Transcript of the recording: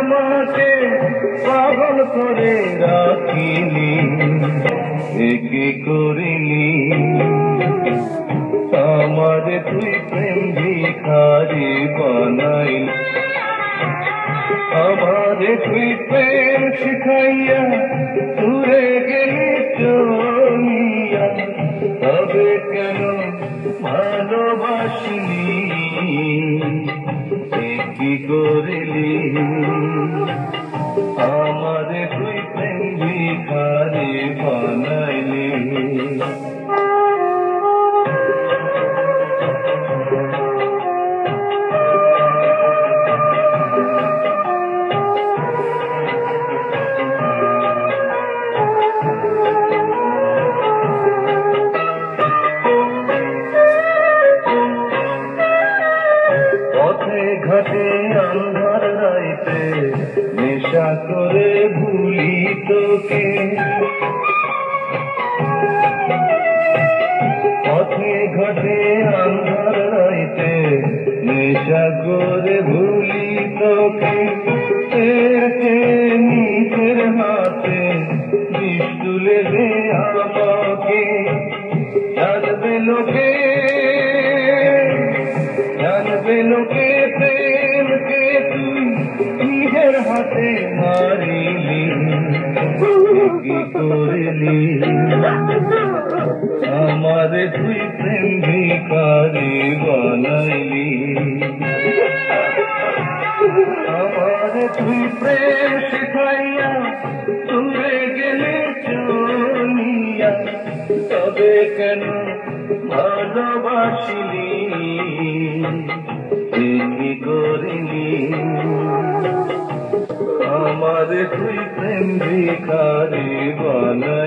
আমাকে পাগল করে রাখিলি, একে করিলি আমারে তুই প্রেম ভিখারি বানাইলি। আমারে তুই প্রেম শিখাইয়া দূরে গেলি চলিয়া, তবে কেন ভালোবাসিলি, কি করিলি আমারে তুই প্রেম ভিখারি বানাইলি। পথে ঘাটে আন্ধার রাইতে নেশা করে ভুলি তোকে, পথে ঘাটে আন্ধার রাইতে নেশা করে ভুলি তোকে। নিজের হাতে বিষ তুলে দে আমাকে, জানবে লোকে জানবে লোকে প্রেমকে তুই নিজের হাতে মারিলি, কি করিলি আমারে তুই প্রেম ভিখারি বানাইলি। আমারে তুই প্রেম শিখাইয়া দূরে গেলে চলিয়া, তবে কেন ভালোবাসিলি, কি করিলি আমারে তুই প্রেম ভিখারি বানাইলি।